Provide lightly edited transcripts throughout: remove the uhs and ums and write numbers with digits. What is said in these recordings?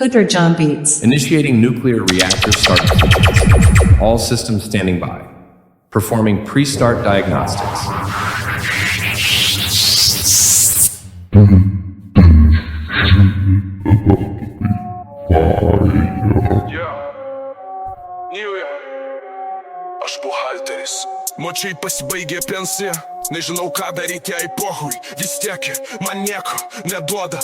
Hooter John Beats. Initiating nuclear reactor start. All systems standing by. Performing pre-start diagnostics. Aš buhalteris. Močiai pasibaigė pensija. Nežinau ką daryti, jai pohui. Vis tiek man nieko neduoda.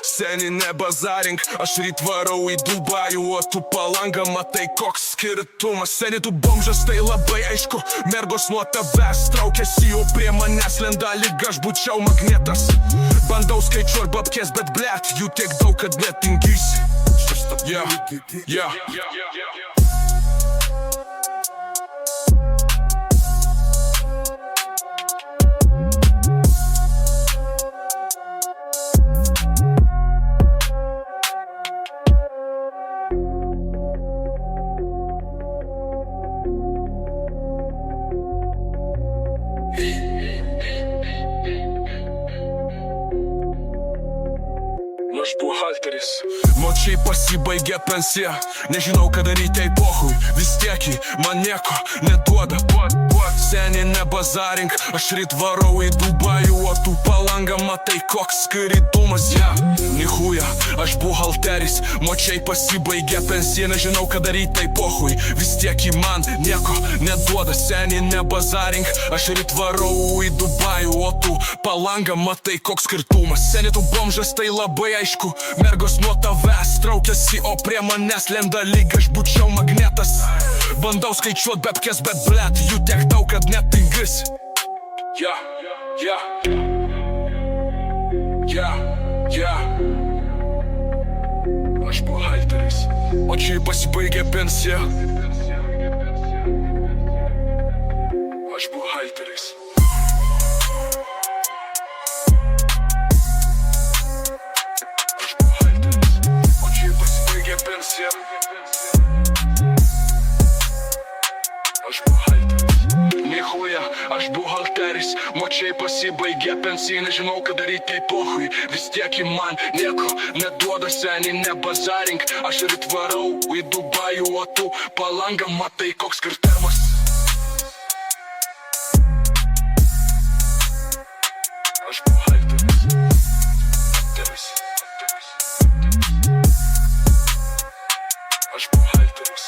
Seni nebazarink, aš ryt varau į Dubajų, o tu Palangą matai koks skirtumas. Seni tu bomžas, tai labai aišku. Mergos nuo tavęs traukiasi, jau prie manęs lenda lyg aš būčiau magnetas. Bandau skaičiuot babkės, bet blet, jų tiek daug, kad netingysi. Aš buhalteris. Močiai pasibaigė pensija. Nežinau ką daryti, jai pohui. Vis tiek man nieko neduoda. Seni nebazarink, aš ryt varau į Dubajų, o tu Palangą matai koks skirtumas. Nichuja, aš buhalteris. Močiai pasibaigė pensija. Nežinau ką daryti, jai pohui. Vis tiek man nieko neduoda. Seni nebazarink, aš ryt varau į Dubajų, o tu Palangą matai koks skirtumas. Seni tu bomžas, tai labai aišku. Mergos nuo tavęs traukiasi, o prie manęs lenda lyg aš būčiau magnetas. Bandau skaičiuot babkės, bet blet, jų tiek daug, kad netingisi. Aš buhalteris. Močiai pasibaigė pensija. Aš buhalteris. Aš buhalteris. Nichuja, aš buhalteris. Močiai pasibaigė pensija. Nežinau ką daryti, jai pohui. Vis tiek man nieko neduoda. Seni nebazarink, aš ryt varau į Dubajų, o tu Palangą matai koks skirtumas. Aš buhalteris. Aš buhalteris.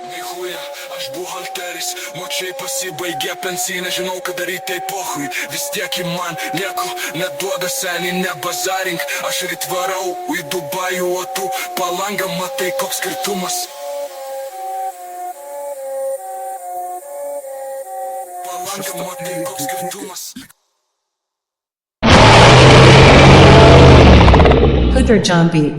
Nichuja, aš buhalteris. Močiai pasibaigė pensija. Nežinau ką daryti, jai pohui. Vis tiek man nieko neduoda. Seni nebazarink, aš ryt varau į Dubajų, o tu Palangą matai koks skirtumas. Palangą matai koks skirtumas. Hooter John Beats.